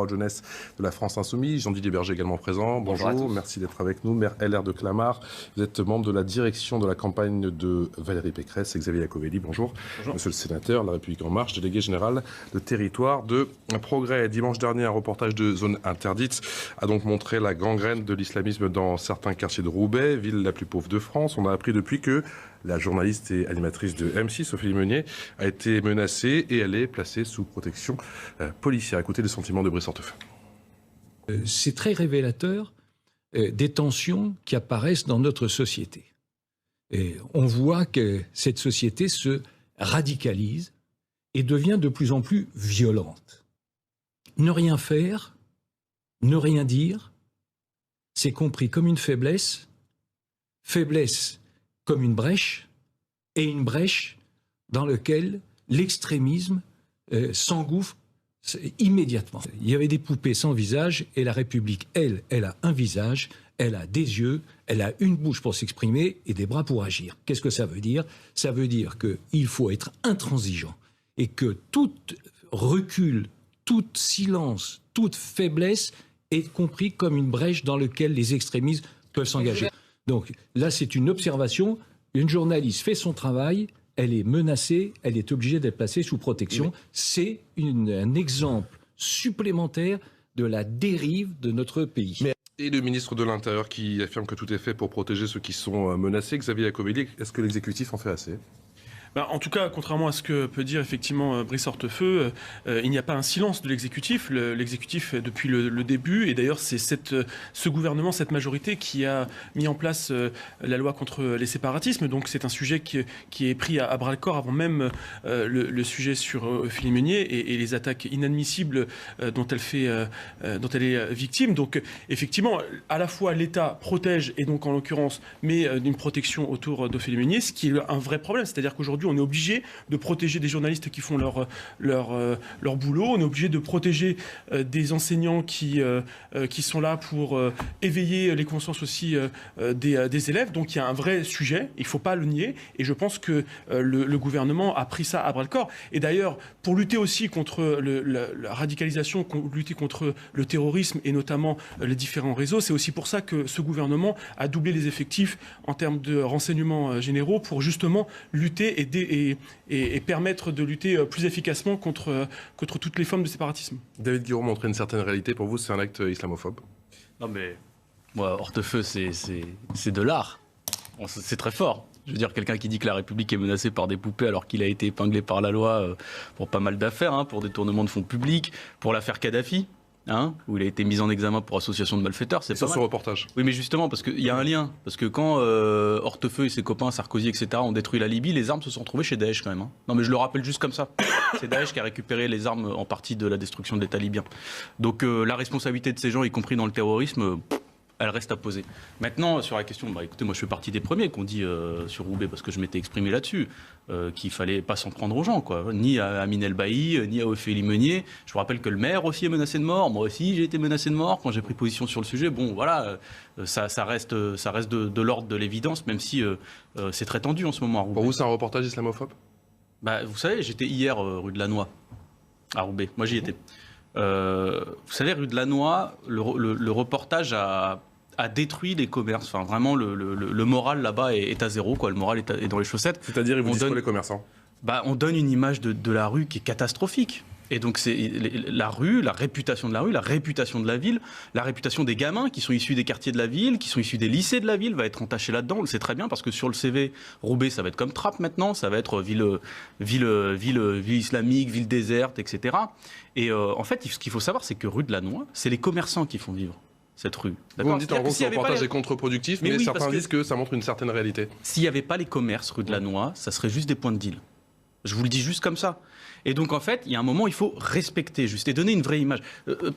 Jeunesse de la France Insoumise, Jean-Didier Berger également présent. Bonjour, merci d'être avec nous. Maire LR de Clamart, vous êtes membre de la direction de la campagne de Valérie Pécresse et Xavier Iacovelli. Bonjour. Bonjour. Monsieur le sénateur, La République En Marche, délégué général de territoire de Progrès. Dimanche dernier, un reportage de Zone Interdite a donc montré la gangrène de l'islamisme dans certains quartiers de Roubaix, ville la plus pauvre de France. On a appris depuis que la journaliste et animatrice de M6, Ophélie Meunier, a été menacée et elle est placée sous protection policière. Écoutez le sentiment de Brice Hortefeux. C'est très révélateur des tensions qui apparaissent dans notre société. Et on voit que cette société se radicalise et devient de plus en plus violente. Ne rien faire, ne rien dire, c'est compris comme une faiblesse, faiblesse comme une brèche, et une brèche dans laquelle l'extrémisme s'engouffre immédiatement. Il y avait des poupées sans visage, et la République, elle a un visage, elle a des yeux, elle a une bouche pour s'exprimer et des bras pour agir. Qu'est-ce que ça veut dire? Ça veut dire qu'il faut être intransigeant, et que tout recul, tout silence, toute faiblesse est compris comme une brèche dans laquelle les extrémistes peuvent s'engager. Donc là, c'est une observation. Une journaliste fait son travail, elle est menacée, elle est obligée d'être placée sous protection. C'est un exemple supplémentaire de la dérive de notre pays. Et le ministre de l'Intérieur qui affirme que tout est fait pour protéger ceux qui sont menacés, Xavier Iacovelli, est-ce que l'exécutif en fait assez ? En tout cas, contrairement à ce que peut dire effectivement Brice Hortefeux, il n'y a pas un silence de l'exécutif. L'exécutif, depuis le début, et d'ailleurs c'est ce gouvernement, cette majorité qui a mis en place la loi contre les séparatismes. Donc c'est un sujet qui est pris à bras-le-corps avant même le sujet sur Ophélie Meunier et les attaques inadmissibles dont elle est victime. Donc effectivement, à la fois l'État protège, et donc en l'occurrence met une protection autour d'Ophélie Meunier, ce qui est un vrai problème. C'est-à-dire qu'aujourd'hui, on est obligé de protéger des journalistes qui font leur boulot. On est obligé de protéger des enseignants qui sont là pour éveiller les consciences aussi des élèves. Donc il y a un vrai sujet, il ne faut pas le nier. Et je pense que le gouvernement a pris ça à bras-le-corps. Et d'ailleurs, pour lutter aussi contre la radicalisation, lutter contre le terrorisme et notamment les différents réseaux, c'est aussi pour ça que ce gouvernement a doublé les effectifs en termes de renseignements généraux pour justement lutter et permettre de lutter plus efficacement contre toutes les formes de séparatisme. David Guiraud montrait une certaine réalité. Pour vous, c'est un acte islamophobe? Non mais, moi, Hortefeux, c'est de l'art. C'est très fort. Je veux dire, quelqu'un qui dit que la République est menacée par des poupées alors qu'il a été épinglé par la loi pour pas mal d'affaires, pour détournement de fonds publics, pour l'affaire Kadhafi. Où il a été mis en examen pour association de malfaiteurs. C'est pas ce reportage. Oui, mais justement, parce qu'il y a un lien. Parce que quand Hortefeux et ses copains, Sarkozy, etc., ont détruit la Libye, les armes se sont retrouvées chez Daesh quand même. Non, mais je le rappelle juste comme ça. C'est Daesh qui a récupéré les armes en partie de la destruction de l'État libyen. Donc la responsabilité de ces gens, y compris dans le terrorisme, elle reste à poser. Maintenant, sur la question, écoutez, moi je fais partie des premiers qu'on dit sur Roubaix, parce que je m'étais exprimé là-dessus, qu'il fallait pas s'en prendre aux gens, quoi. Ni à Amine El Bailly, ni à Ophélie Meunier. Je vous rappelle que le maire aussi est menacé de mort. Moi aussi, j'ai été menacé de mort quand j'ai pris position sur le sujet. Bon, voilà, ça reste de l'ordre de l'évidence, même si c'est très tendu en ce moment à Roubaix. Pour vous, c'est un reportage islamophobe? Vous savez, j'étais hier rue de la Noix, à Roubaix. Moi, j'y étais. Vous savez, rue de la Noix, le reportage a détruit les commerces. Enfin, vraiment, le moral là-bas est à zéro, quoi. Le moral est dans les chaussettes. C'est-à-dire, ils vous disent quoi, les commerçants? On donne une image de la rue qui est catastrophique. Et donc, c'est la rue, la réputation de la rue, la réputation de la ville, la réputation des gamins qui sont issus des quartiers de la ville, qui sont issus des lycées de la ville, va être entachée là-dedans. On le sait très bien, parce que sur le CV, Roubaix, ça va être comme Trappes maintenant, ça va être ville islamique, ville déserte, etc. Et en fait, ce qu'il faut savoir, c'est que rue de la Noix, c'est les commerçants qui font vivre cette rue. Vous me dites en gros que le reportage est contre-productif, mais oui, certains disent que ça montre une certaine réalité. S'il n'y avait pas les commerces rue de la Noix, ça serait juste des points de deal. Je vous le dis juste comme ça. Et donc, en fait, il y a un moment, il faut respecter juste et donner une vraie image.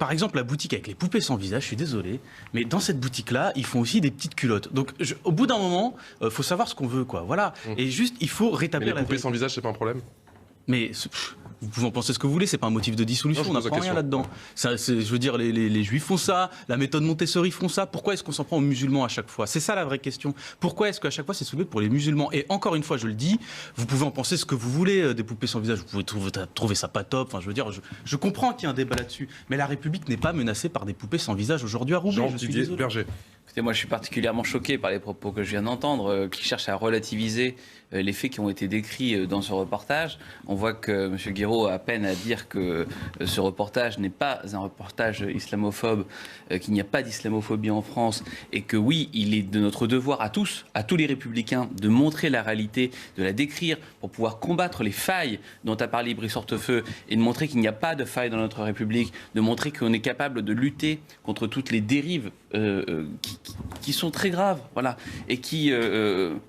Par exemple, la boutique avec les poupées sans visage, je suis désolé, mais dans cette boutique-là, ils font aussi des petites culottes. Donc, au bout d'un moment, il faut savoir ce qu'on veut, quoi. Voilà. Et juste, il faut rétablir mais les poupées sans visage, c'est pas un problème? Mais Vous pouvez en penser ce que vous voulez, c'est pas un motif de dissolution, on n'apprend rien là-dedans. Je veux dire, les juifs font ça, la méthode Montessori font ça, pourquoi est-ce qu'on s'en prend aux musulmans à chaque fois? C'est ça la vraie question. Pourquoi est-ce qu'à chaque fois c'est soulevé pour les musulmans? Et encore une fois, je le dis, vous pouvez en penser ce que vous voulez, des poupées sans visage, vous pouvez trouver ça pas top, enfin je veux dire, je comprends qu'il y a un débat là-dessus, mais la République n'est pas menacée par des poupées sans visage aujourd'hui à Roubaix. Jean-Didier Berger. Écoutez, moi je suis particulièrement choqué par les propos que je viens d'entendre, qui cherchent à relativiser les faits qui ont été décrits dans ce reportage. On voit que M. Guiraud a peine à dire que ce reportage n'est pas un reportage islamophobe, qu'il n'y a pas d'islamophobie en France, et que oui, il est de notre devoir à tous les républicains, de montrer la réalité, de la décrire pour pouvoir combattre les failles dont a parlé Brice Hortefeux, et de montrer qu'il n'y a pas de failles dans notre République, de montrer qu'on est capable de lutter contre toutes les dérives qui sont très graves, voilà, et qui,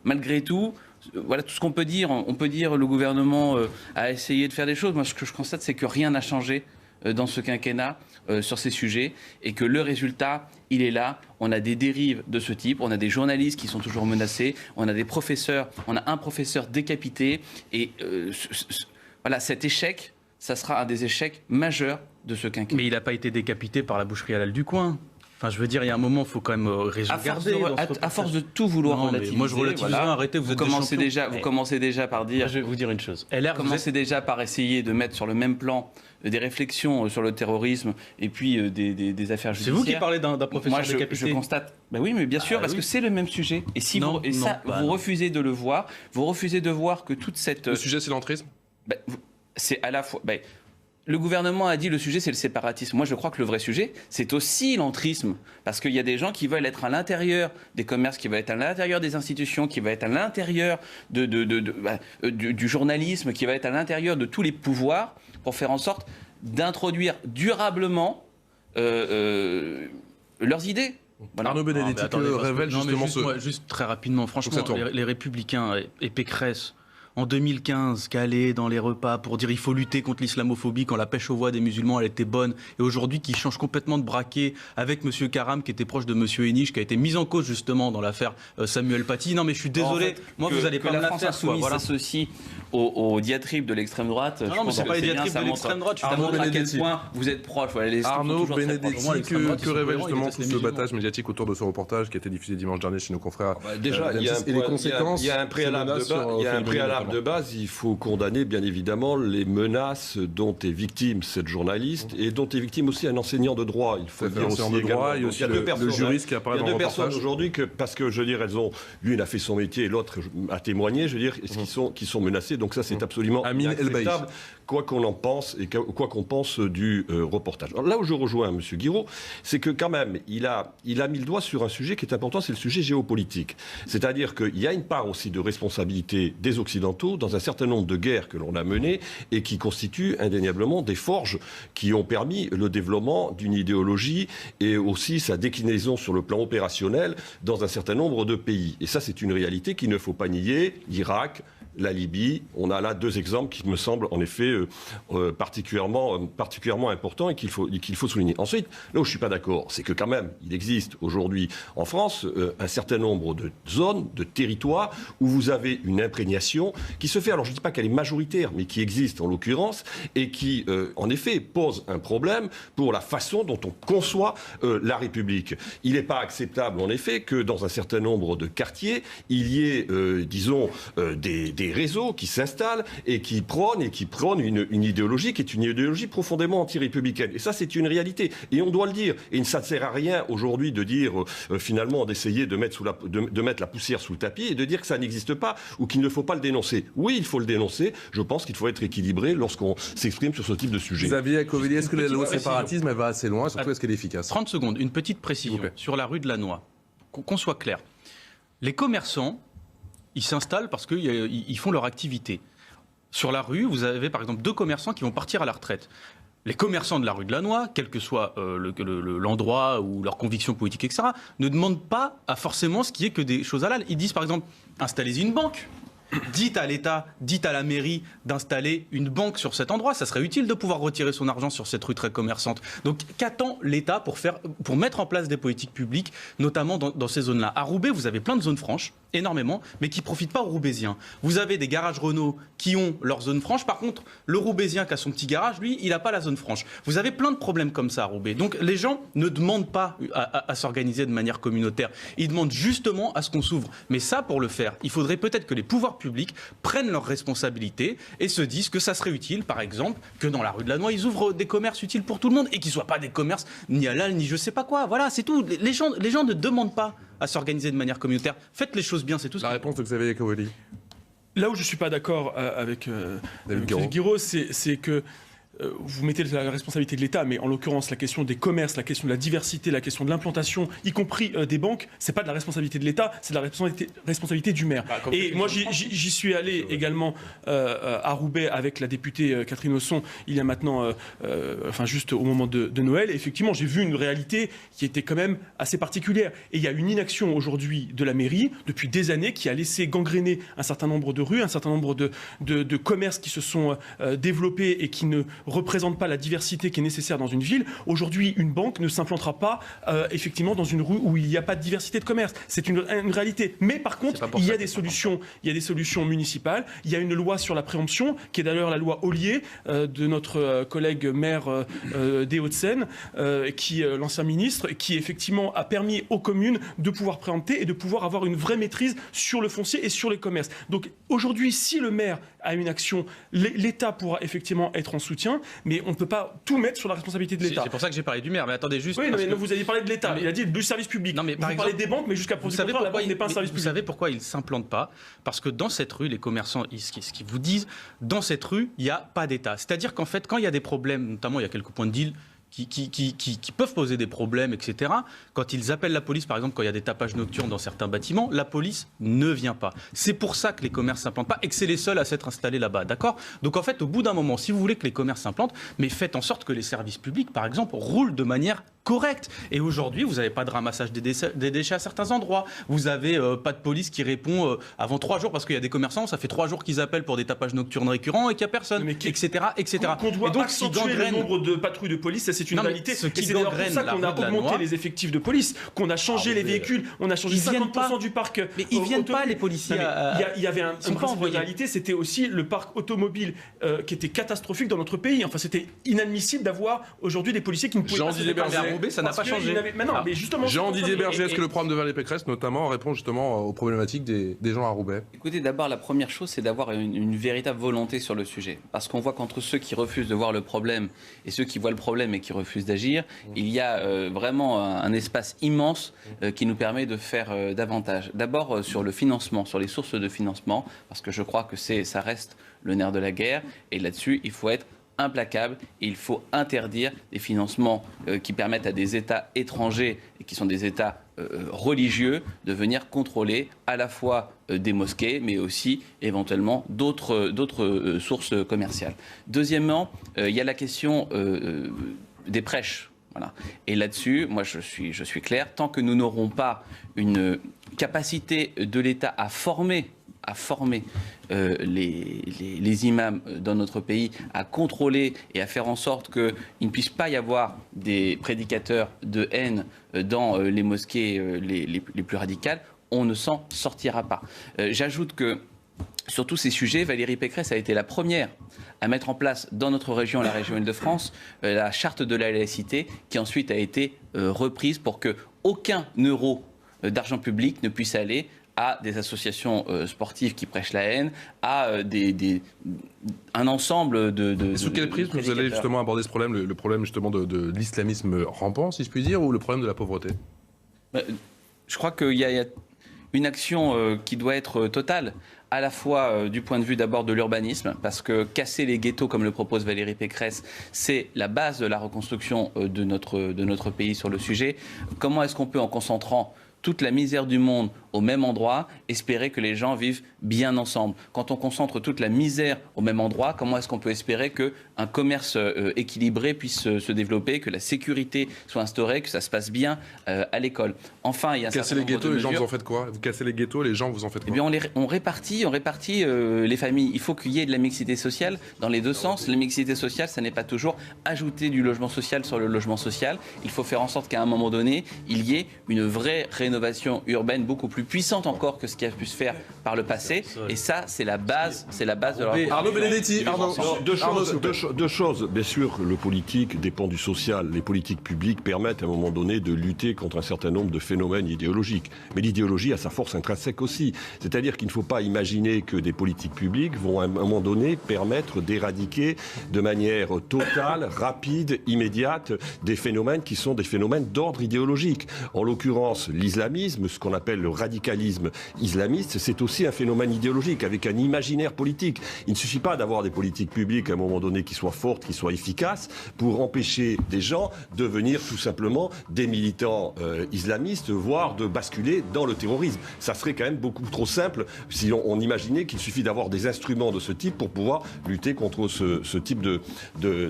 malgré tout, voilà tout ce qu'on peut dire. On peut dire le gouvernement a essayé de faire des choses. Moi, ce que je constate, c'est que rien n'a changé dans ce quinquennat sur ces sujets, et que le résultat, il est là. On a des dérives de ce type, on a des journalistes qui sont toujours menacés, on a des professeurs, on a un professeur décapité, et voilà, cet échec, ça sera un des échecs majeurs de ce quinquennat. Mais il n'a pas été décapité par la boucherie halal du coin. Enfin, je veux dire, il y a un moment, il faut quand même regarder. À force de tout vouloir relativiser, moi je relativise, voilà. Arrêtez, vous commencez déjà par dire. Je vais vous dire une chose. LR, commencez déjà par essayer de mettre sur le même plan des réflexions sur le terrorisme et puis des affaires judiciaires. C'est vous qui parlez d'un professeur décapité. Je constate. Ben oui, mais bien sûr, parce que c'est le même sujet. Et si vous refusez de le voir, vous refusez de voir que toute cette. Le sujet, c'est l'entrisme. Ben, c'est à la fois. Ben, le gouvernement a dit le sujet c'est le séparatisme. Moi je crois que le vrai sujet c'est aussi l'entrisme, parce qu'il y a des gens qui veulent être à l'intérieur des commerces, qui veulent être à l'intérieur des institutions, qui veulent être à l'intérieur du journalisme, qui veulent être à l'intérieur de tous les pouvoirs pour faire en sorte d'introduire durablement leurs idées. Voilà. Arnaud Benedetti révèle justement juste très rapidement, franchement, les Républicains et Pécresse en 2015, calé dans les repas pour dire il faut lutter contre l'islamophobie quand la pêche aux voix des musulmans elle était bonne, et aujourd'hui qui change complètement de braquet avec M. Karam qui était proche de M. Héniche, qui a été mis en cause justement dans l'affaire Samuel Paty. Non mais je suis désolé, en fait, moi vous allez pas me la faire. Voilà. S'associe aux diatribes de l'extrême droite. Non mais c'est pas les diatribes de l'extrême droite. Ça montre à quel point vous êtes proche. Arnaud Benedetti, que révèle justement tout ce battage médiatique autour de ce reportage qui a été diffusé dimanche dernier chez nos confrères. Déjà, il y a un préalable de base. Il faut condamner bien évidemment les menaces dont est victime cette journaliste et dont est victime aussi un enseignant de droit. Il faut dire aussi également. Il y a deux personnes, le juriste qui apparaît dans le reportage. Il y a deux personnes aujourd'hui parce que je veux dire, l'une a fait son métier et l'autre a témoigné. Je veux dire, qui sont menacées. Donc ça, c'est absolument inacceptable. Quoi qu'on en pense et quoi qu'on pense du reportage. Alors là où je rejoins M. Guiraud, c'est que quand même, il a mis le doigt sur un sujet qui est important, c'est le sujet géopolitique. C'est-à-dire qu'il y a une part aussi de responsabilité des Occidentaux dans un certain nombre de guerres que l'on a menées et qui constituent indéniablement des forges qui ont permis le développement d'une idéologie et aussi sa déclinaison sur le plan opérationnel dans un certain nombre de pays. Et ça, c'est une réalité qu'il ne faut pas nier. L'Irak, la Libye, on a là deux exemples qui me semblent en effet particulièrement importants et qu'il faut souligner. Ensuite, là où je ne suis pas d'accord, c'est que quand même, il existe aujourd'hui en France un certain nombre de zones, de territoires où vous avez une imprégnation qui se fait, alors je ne dis pas qu'elle est majoritaire, mais qui existe en l'occurrence et qui, en effet, pose un problème pour la façon dont on conçoit la République. Il n'est pas acceptable, en effet, que dans un certain nombre de quartiers, il y ait, disons, des réseaux qui s'installent et qui prônent une idéologie qui est une idéologie profondément anti-républicaine. Et ça, c'est une réalité. Et on doit le dire. Et ça ne sert à rien aujourd'hui de dire, finalement, d'essayer de mettre la poussière sous le tapis et de dire que ça n'existe pas ou qu'il ne faut pas le dénoncer. Oui, il faut le dénoncer. Je pense qu'il faut être équilibré lorsqu'on s'exprime sur ce type de sujet. Xavier Iacovelli, est-ce que la loi séparatisme, elle va assez loin? Surtout, est-ce qu'elle est efficace? 30 secondes. Une petite précision sur la rue de Lannoy. Qu'on soit clair. Les commerçants, ils s'installent parce qu'ils font leur activité. Sur la rue, vous avez par exemple 2 commerçants qui vont partir à la retraite. Les commerçants de la rue de Lannoy, quel que soit l'endroit ou leur conviction politique, etc., ne demandent pas à forcément ce qui est que des choses halal. Ils disent par exemple, installez une banque. Dites à l'État, dites à la mairie d'installer une banque sur cet endroit. Ça serait utile de pouvoir retirer son argent sur cette rue très commerçante. Donc qu'attend l'État pour mettre en place des politiques publiques, notamment dans ces zones-là? À Roubaix, vous avez plein de zones franches. énormément, mais qui ne profitent pas aux Roubaisiens. Vous avez des garages Renault qui ont leur zone franche. Par contre, le Roubaisien qui a son petit garage, lui, il n'a pas la zone franche. Vous avez plein de problèmes comme ça à Roubaix. Donc les gens ne demandent pas à s'organiser de manière communautaire. Ils demandent justement à ce qu'on s'ouvre. Mais ça, pour le faire, il faudrait peut-être que les pouvoirs publics prennent leurs responsabilités et se disent que ça serait utile, par exemple, que dans la rue de la Noix, ils ouvrent des commerces utiles pour tout le monde et qu'ils ne soient pas des commerces ni halal, ni je sais pas quoi. Voilà, c'est tout. Les gens ne demandent pas à s'organiser de manière communautaire. Faites les choses bien, c'est tout. La réponse de Xavier Iacovelli. Là où je ne suis pas d'accord avec Guiraud, c'est que vous mettez la responsabilité de l'État, mais en l'occurrence la question des commerces, la question de la diversité, la question de l'implantation, y compris des banques, c'est pas de la responsabilité de l'État, c'est de la responsabilité du maire. Et moi j'y suis allé également à Roubaix avec la députée Catherine Osson il y a maintenant, juste au moment de Noël. Et effectivement, j'ai vu une réalité qui était quand même assez particulière. Et il y a une inaction aujourd'hui de la mairie depuis des années qui a laissé gangréner un certain nombre de rues, un certain nombre de commerces qui se sont développés et qui ne représente pas la diversité qui est nécessaire dans une ville. Aujourd'hui, une banque ne s'implantera pas effectivement dans une rue où il n'y a pas de diversité de commerce. C'est une réalité. Mais par contre, il y a des solutions municipales. Il y a une loi sur la préemption, qui est d'ailleurs la loi Ollier de notre collègue maire des Hauts-de-Seine, l'ancien ministre, qui effectivement a permis aux communes de pouvoir préempter et de pouvoir avoir une vraie maîtrise sur le foncier et sur les commerces. Donc aujourd'hui, si le maire a une action, l'État pourra effectivement être en soutien, mais on ne peut pas tout mettre sur la responsabilité de l'État. C'est pour ça que j'ai parlé du maire, mais attendez juste... Oui, mais vous avez parlé de l'État, il a dit du service public. Non, mais vous parlez des banques, mais jusqu'à preuve du contraire, la banque n'est pas un service public. Vous savez pourquoi ils ne s'implantent pas? Parce que dans cette rue, les commerçants, ce qu'ils vous disent, dans cette rue, il n'y a pas d'État. C'est-à-dire qu'en fait, quand il y a des problèmes, notamment il y a quelques points de deal, qui peuvent poser des problèmes, etc. Quand ils appellent la police, par exemple, quand il y a des tapages nocturnes dans certains bâtiments, la police ne vient pas. C'est pour ça que les commerces ne s'implantent pas et que c'est les seuls à s'être installés là-bas, d'accord? Donc en fait, au bout d'un moment, si vous voulez que les commerces s'implantent, mais faites en sorte que les services publics, par exemple, roulent de manière correcte. Et aujourd'hui, vous n'avez pas de ramassage des déchets à certains endroits. Vous n'avez pas de police qui répond avant 3 jours, parce qu'il y a des commerçants, ça fait 3 jours qu'ils appellent pour des tapages nocturnes récurrents et qu'il n'y a personne, etc. Qu'on doit donc, accentuer le nombre de patrouilles de police, c'est une réalité. Et c'est d'ailleurs pour ça qu'on a augmenté les effectifs de police, qu'on a changé les véhicules, on a changé 50% du parc. Mais ils ne viennent pas, les policiers. Il y avait un principe de réalité, c'était aussi le parc automobile qui était catastrophique dans notre pays. Enfin, c'était inadmissible d'avoir aujourd'hui des policiers qui ne pouvaient pas... Roubaix, ça n'a pas changé. Jean-Didier Berger, est-ce que le problème de Valérie Pécresse, notamment, répond justement aux problématiques des gens à Roubaix? Écoutez, d'abord, la première chose, c'est d'avoir une véritable volonté sur le sujet. Parce qu'on voit qu'entre ceux qui refusent de voir le problème et ceux qui voient le problème et qui refusent d'agir, il y a vraiment un espace immense qui nous permet de faire davantage. D'abord, sur le financement, sur les sources de financement, parce que je crois que ça reste le nerf de la guerre. Et là-dessus, il faut être implacable et il faut interdire des financements qui permettent à des États étrangers et qui sont des États religieux de venir contrôler à la fois des mosquées mais aussi éventuellement d'autres sources commerciales. Deuxièmement, il y a la question des prêches. Voilà. Et là-dessus, moi je suis clair, tant que nous n'aurons pas une capacité de l'État à former les imams dans notre pays, à contrôler et à faire en sorte qu'il ne puisse pas y avoir des prédicateurs de haine dans les mosquées les plus radicales, on ne s'en sortira pas. J'ajoute que sur tous ces sujets, Valérie Pécresse a été la première à mettre en place dans notre région, la région Île-de-France, la charte de la laïcité qui ensuite a été reprise pour qu'aucun euro d'argent public ne puisse aller à des associations sportives qui prêchent la haine, à un ensemble de... Sous quel prisme vous allez justement aborder ce problème, le problème justement de l'islamisme rampant, si je puis dire, ou le problème de la pauvreté? Je crois qu'il y a une action qui doit être totale, à la fois du point de vue d'abord de l'urbanisme, parce que casser les ghettos, comme le propose Valérie Pécresse, c'est la base de la reconstruction de notre pays sur le sujet. Comment est-ce qu'on peut, en concentrant toute la misère du monde au même endroit, espérer que les gens vivent bien ensemble? Quand on concentre toute la misère au même endroit, comment est-ce qu'on peut espérer qu'un commerce équilibré puisse se développer, que la sécurité soit instaurée, que ça se passe bien à l'école? Enfin, il y a un casser les ghettos, les gens, vous en faites quoi? Vous cassez les ghettos, les gens, vous en faites quoi? Eh bien, on répartit les familles. Il faut qu'il y ait de la mixité sociale dans les deux sens. La mixité sociale, ça n'est pas toujours ajouter du logement social sur le logement social. Il faut faire en sorte qu'à un moment donné, il y ait une vraie rénovation urbaine beaucoup plus plus puissante encore que ce qui a pu se faire par le passé. Et ça, c'est la base de leur... Arnaud Benedetti, deux choses. Bien sûr, le politique dépend du social. Les politiques publiques permettent à un moment donné de lutter contre un certain nombre de phénomènes idéologiques. Mais l'idéologie a sa force intrinsèque aussi. C'est-à-dire qu'il ne faut pas imaginer que des politiques publiques vont à un moment donné permettre d'éradiquer de manière totale, rapide, immédiate des phénomènes qui sont des phénomènes d'ordre idéologique. En l'occurrence, l'islamisme, ce qu'on appelle le radicalisme islamiste, c'est aussi un phénomène idéologique avec un imaginaire politique. Il ne suffit pas d'avoir des politiques publiques à un moment donné qui soient fortes, qui soient efficaces pour empêcher des gens de devenir tout simplement des militants islamistes, voire de basculer dans le terrorisme. Ça serait quand même beaucoup trop simple si on imaginait qu'il suffit d'avoir des instruments de ce type pour pouvoir lutter contre ce type de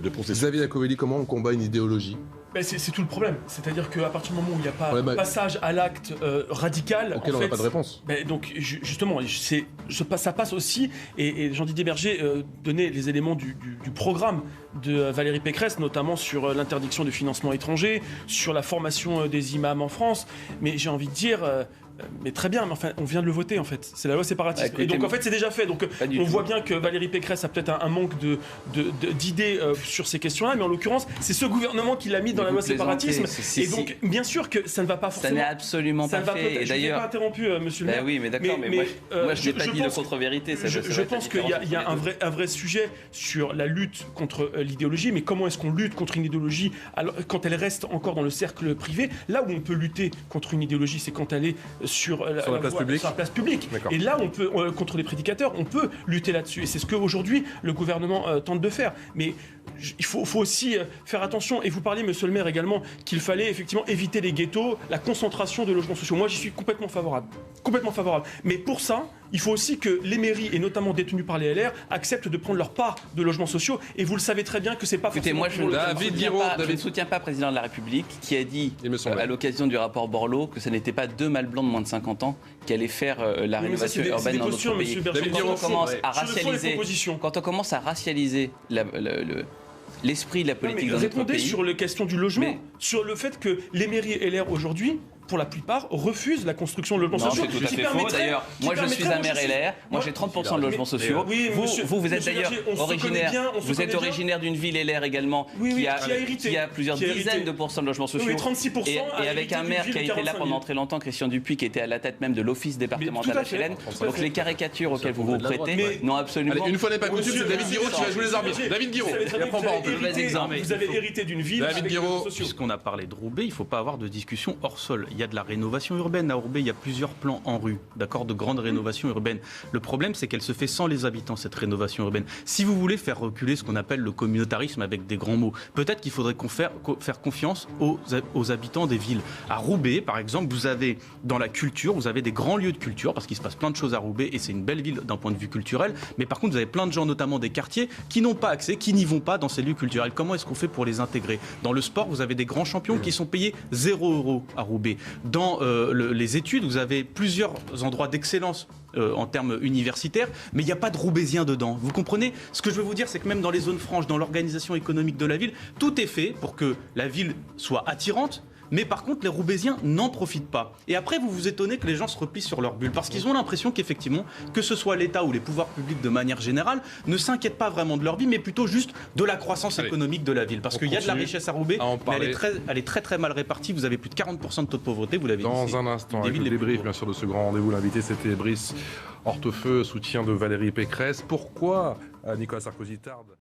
processus. Xavier Iacovelli, comment on combat une idéologie ? C'est tout le problème. C'est-à-dire qu'à partir du moment où il n'y a pas passage à l'acte radical... Auquel on n'a pas de réponse. Donc justement, ça passe aussi, et Jean-Didier Berger donnait les éléments du programme de Valérie Pécresse, notamment sur l'interdiction du financement étranger, sur la formation des imams en France. Mais j'ai envie de dire... mais très bien, mais enfin, on vient de le voter en fait. C'est la loi séparatisme. Et donc en fait, c'est déjà fait. Donc on voit bien que Valérie Pécresse a peut-être un manque d'idées sur ces questions-là, mais en l'occurrence, c'est ce gouvernement qui l'a mis dans la loi séparatisme. Et donc, bien sûr que ça ne va pas forcément. Ça n'est absolument pas fait. Et d'ailleurs, je n'ai pas interrompu, monsieur le maire. Oui, mais d'accord. Mais moi, je n'ai pas dit de contre-vérité. Je pense qu'il y a un vrai sujet sur la lutte contre l'idéologie, mais comment est-ce qu'on lutte contre une idéologie quand elle reste encore dans le cercle privé? Là où on peut lutter contre une idéologie, c'est quand elle est sur la place publique. Et là, on peut, contre les prédicateurs, on peut lutter là-dessus. Et c'est ce qu'aujourd'hui, le gouvernement tente de faire. Mais il faut aussi faire attention. Et vous parliez, monsieur le maire, également, qu'il fallait effectivement éviter les ghettos, la concentration de logements sociaux. Moi, j'y suis complètement favorable. Complètement favorable. Mais pour ça, il faut aussi que les mairies, et notamment détenues par les LR, acceptent de prendre leur part de logements sociaux. Et vous le savez très bien que c'est pas forcément... Écoutez, moi, je ne soutiens pas le président de la République qui a dit, à l'occasion du rapport Borloo, que ce n'était pas deux mâles blancs de moins de 50 ans qui allaient faire la rénovation urbaine dans notre pays. Quand on commence à racialiser l'esprit de la politique dans notre pays... Répondez sur la question du logement, sur le fait que les mairies LR aujourd'hui, pour la plupart, refusent la construction de logements sociaux. C'est tout à fait faux. D'ailleurs, moi je suis un maire LR, moi j'ai 30% de logements sociaux. Vous êtes d'ailleurs originaire d'une ville LR également qui a plusieurs dizaines de pourcents de logements sociaux. Et avec un maire qui a été là pendant très longtemps, Christian Dupuis, qui était à la tête même de l'office départemental HLM. Donc les caricatures auxquelles vous vous prêtez n'ont absolument... Une fois n'est pas coutume, c'est David Guiraud qui va jouer les arbitres. David Guiraud, vous avez hérité d'une ville. David Guiraud. Puisqu'on a parlé de Roubaix, il ne faut pas avoir de discussion hors sol. Il y a de la rénovation urbaine. À Roubaix, il y a plusieurs plans en rue, d'accord, de grandes rénovations urbaines. Le problème, c'est qu'elle se fait sans les habitants, cette rénovation urbaine. Si vous voulez faire reculer ce qu'on appelle le communautarisme avec des grands mots, peut-être qu'il faudrait faire confiance aux habitants des villes. À Roubaix, par exemple, vous avez dans la culture, vous avez des grands lieux de culture, parce qu'il se passe plein de choses à Roubaix, et c'est une belle ville d'un point de vue culturel, mais par contre, vous avez plein de gens, notamment des quartiers, qui n'ont pas accès, qui n'y vont pas dans ces lieux culturels. Comment est-ce qu'on fait pour les intégrer? Dans le sport, vous avez des grands champions qui sont payés 0 € à Roubaix. Dans les études, vous avez plusieurs endroits d'excellence en termes universitaires, mais il n'y a pas de Roubaisiens dedans. Vous comprenez? Ce que je veux vous dire, c'est que même dans les zones franches, dans l'organisation économique de la ville, tout est fait pour que la ville soit attirante, mais par contre, les Roubaisiens n'en profitent pas. Et après, vous vous étonnez que les gens se replient sur leur bulle, parce qu'ils ont l'impression qu'effectivement, que ce soit l'État ou les pouvoirs publics de manière générale, ne s'inquiètent pas vraiment de leur vie, mais plutôt juste de la croissance économique de la ville. Parce qu'il y a de la richesse à Roubaix, mais elle est très très mal répartie. Vous avez plus de 40% de taux de pauvreté, vous l'avez dit. Dans un instant, avec le débrief bien sûr de ce grand rendez-vous, l'invité c'était Brice Hortefeux, soutien de Valérie Pécresse. Pourquoi Nicolas Sarkozy tarde ?